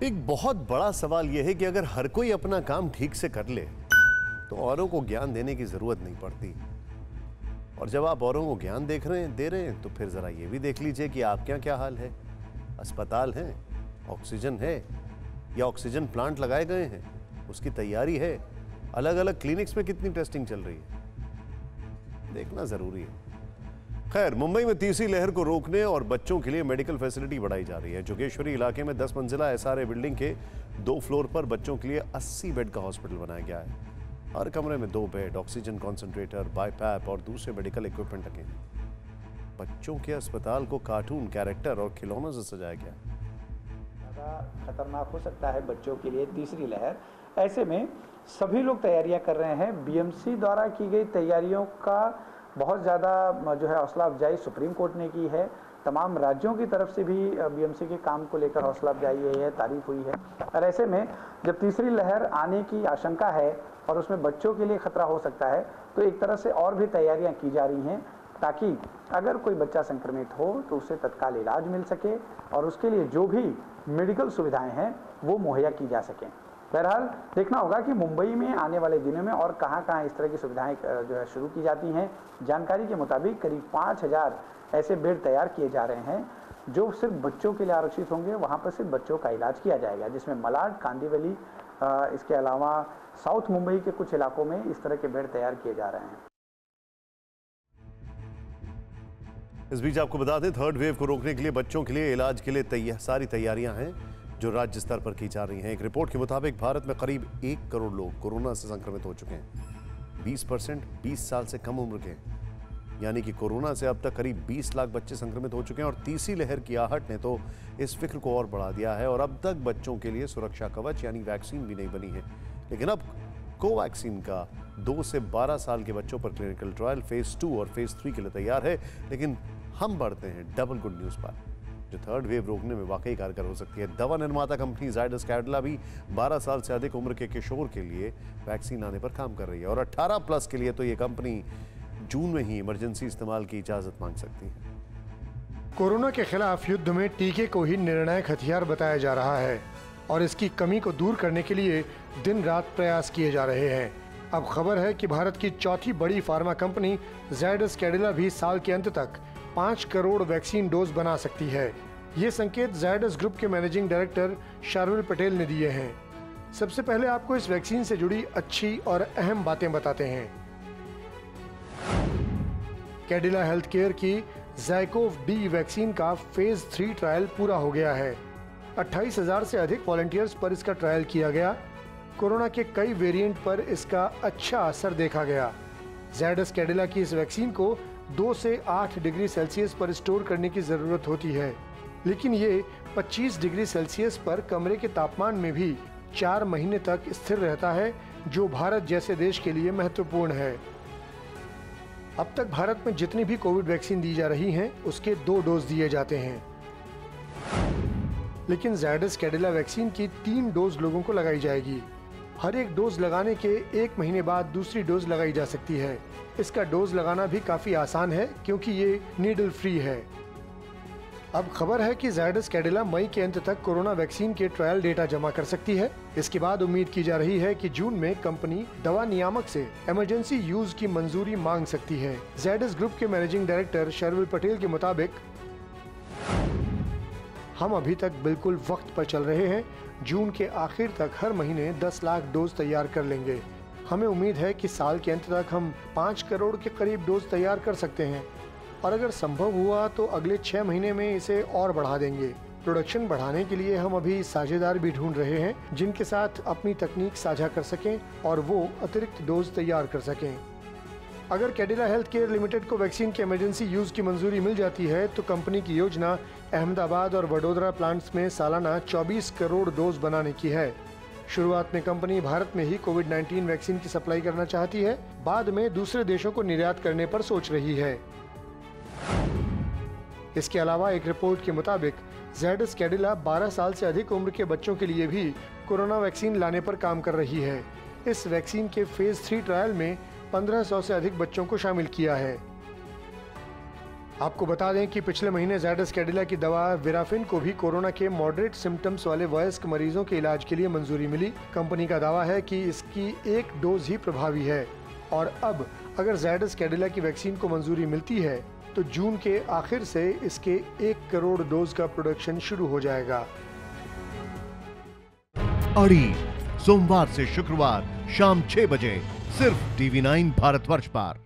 एक बहुत बड़ा सवाल यह है कि अगर हर कोई अपना काम ठीक से कर ले तो औरों को ज्ञान देने की जरूरत नहीं पड़ती। और जब आप औरों को ज्ञान दे रहे हैं तो फिर जरा ये भी देख लीजिए कि आपके यहाँ क्या हाल है। अस्पताल हैं, ऑक्सीजन है या ऑक्सीजन प्लांट लगाए गए हैं, उसकी तैयारी है, अलग अलग क्लिनिक्स में कितनी टेस्टिंग चल रही है, देखना जरूरी है। खैर, मुंबई में तीसरी लहर को रोकने और बच्चों के लिए मेडिकल फैसिलिटी बढ़ाई जा रही है। जोगेश्वरी इलाके में 10 मंजिला एसआरए बिल्डिंग के 2 फ्लोर पर बच्चों के लिए 80 बेड का हॉस्पिटल बनाया गया है। हर कमरे में 2 बेड, ऑक्सीजन कॉन्सेंट्रेटर, बाईपैप और दूसरे मेडिकल इक्विपमेंट लगे हैं। बच्चों के अस्पताल को कार्टून कैरेक्टर और खिलौनों से सजाया गया। ज़्यादा खतरनाक हो सकता है बच्चों के लिए तीसरी लहर। ऐसे में सभी लोग तैयारियां कर रहे हैं। बीएमसी द्वारा की गई तैयारियों का बहुत ज़्यादा जो है हौसला अफजाई सुप्रीम कोर्ट ने की है। तमाम राज्यों की तरफ से भी बीएमसी के काम को लेकर हौसला अफजाई हुई है, तारीफ हुई है। और ऐसे में जब तीसरी लहर आने की आशंका है और उसमें बच्चों के लिए खतरा हो सकता है, तो एक तरह से और भी तैयारियां की जा रही हैं ताकि अगर कोई बच्चा संक्रमित हो तो उसे तत्काल इलाज मिल सके और उसके लिए जो भी मेडिकल सुविधाएं हैं वो मुहैया की जा सकें। बहरहाल देखना होगा कि मुंबई में आने वाले दिनों में और कहां-कहां इस तरह की सुविधाएं जो है शुरू की जाती हैं। जानकारी के मुताबिक करीब 5000 ऐसे बेड तैयार किए जा रहे हैं जो सिर्फ बच्चों के लिए आरक्षित होंगे। वहां पर सिर्फ बच्चों का इलाज किया जाएगा, जिसमें मलाड, कांदिवली, इसके अलावा साउथ मुंबई के कुछ इलाकों में इस तरह के बेड तैयार किए जा रहे हैं। इस बीच आपको बता दें, थर्ड वेव को रोकने के लिए बच्चों के लिए इलाज के लिए सारी तैयारियां हैं जो राज्य स्तर पर की जा रही हैं। एक रिपोर्ट के मुताबिक भारत में करीब 1 करोड़ लोग कोरोना से संक्रमित हो चुके हैं। 20% 20 साल से कम उम्र के, यानी कि कोरोना से अब तक करीब 20 लाख बच्चे संक्रमित हो चुके हैं। और तीसरी लहर की आहट ने तो इस फिक्र को और बढ़ा दिया है और अब तक बच्चों के लिए सुरक्षा कवच यानी वैक्सीन भी नहीं बनी है। लेकिन अब कोवैक्सीन का 2 से 12 साल के बच्चों पर क्लिनिकल ट्रायल फेज 2 और फेज 3 के लिए तैयार है। लेकिन हम बढ़ते हैं डबल गुड न्यूज पर, जो थर्ड वेव रोकने में वाकई कारगर हो सकती है। दवा निर्माता कंपनी जायडस कैडिला भी 12 साल से अधिक उम्र के किशोर के लिए वैक्सीन लाने पर काम कर रही है और 18 प्लस के लिए तो ये कंपनी जून में ही इमरजेंसी इस्तेमाल की इजाजत मांग सकती है। कोरोना के खिलाफ युद्ध में टीके को ही निर्णायक हथियार बताया जा रहा है और इसकी कमी को दूर करने के लिए दिन रात प्रयास किए जा रहे हैं। अब खबर है कि भारत की चौथी बड़ी फार्मा कंपनी जायडस कैडिला भी साल के अंत तक 5 करोड़ वैक्सीन डोज बना सकती है। ये संकेत जायडस ग्रुप के मैनेजिंग डायरेक्टर शार्विल पटेल ने दिए हैं। सबसे पहले आपको इस वैक्सीन से जुड़ी अच्छी और अहम बातें बताते हैं। कैडिला हेल्थ केयर की ज़ाइकोव डी वैक्सीन का फेज 3 ट्रायल पूरा हो गया है। 28,000 से अधिक वॉलंटियर्स पर इसका ट्रायल किया गया। कोरोना के कई वेरिएंट पर इसका अच्छा असर देखा गया। जायडस कैडिला की इस वैक्सीन को 2 से 8 डिग्री सेल्सियस पर स्टोर करने की जरूरत होती है, लेकिन ये 25 डिग्री सेल्सियस पर कमरे के तापमान में भी 4 महीने तक स्थिर रहता है, जो भारत जैसे देश के लिए महत्वपूर्ण है। अब तक भारत में जितनी भी कोविड वैक्सीन दी जा रही हैं, उसके 2 डोज दिए जाते हैं, लेकिन जायडस कैडिला वैक्सीन की 3 डोज लोगों को लगाई जाएगी। हर एक डोज लगाने के 1 महीने बाद दूसरी डोज लगाई जा सकती है। इसका डोज लगाना भी काफी आसान है क्योंकि ये नीडल फ्री है। अब खबर है कि जायडस कैडिला मई के अंत तक कोरोना वैक्सीन के ट्रायल डेटा जमा कर सकती है। इसके बाद उम्मीद की जा रही है कि जून में कंपनी दवा नियामक से इमरजेंसी यूज की मंजूरी मांग सकती है। जायडस ग्रुप के मैनेजिंग डायरेक्टर शार्विल पटेल के मुताबिक, हम अभी तक बिल्कुल वक्त पर चल रहे हैं। जून के आखिर तक हर महीने 10 लाख डोज तैयार कर लेंगे। हमें उम्मीद है कि साल के अंत तक हम 5 करोड़ के करीब डोज तैयार कर सकते हैं और अगर संभव हुआ तो अगले 6 महीने में इसे और बढ़ा देंगे। प्रोडक्शन बढ़ाने के लिए हम अभी साझेदार भी ढूंढ रहे हैं जिनके साथ अपनी तकनीक साझा कर सकें और वो अतिरिक्त डोज तैयार कर सकें। अगर कैडिला हेल्थ केयर लिमिटेड को वैक्सीन के इमरजेंसी यूज की मंजूरी मिल जाती है तो कंपनी की योजना अहमदाबाद और वडोदरा प्लांट्स में सालाना 24 करोड़ डोज बनाने की है। शुरुआत में कंपनी भारत में ही कोविड-19 वैक्सीन की सप्लाई करना चाहती है, बाद में दूसरे देशों को निर्यात करने पर सोच रही है। इसके अलावा एक रिपोर्ट के मुताबिक जायडस कैडिला 12 साल से अधिक उम्र के बच्चों के लिए भी कोरोना वैक्सीन लाने पर काम कर रही है। इस वैक्सीन के फेज 3 ट्रायल में 1500 से अधिक बच्चों को शामिल किया है। आपको बता दें कि पिछले महीने ज़ायडस कैडिला की दवा विराफिन को भी कोरोना के मॉडरेट सिम्टम्स वाले वयस्क मरीजों के इलाज के लिए मंजूरी मिली। कंपनी का दावा है कि इसकी एक डोज ही प्रभावी है और अब अगर ज़ायडस कैडिला की वैक्सीन को मंजूरी मिलती है तो जून के आखिर से इसके 1 करोड़ डोज का प्रोडक्शन शुरू हो जाएगा। अड़ी सोमवार से शुक्रवार शाम 6 बजे सिर्फ TV9 भारतवर्ष पर।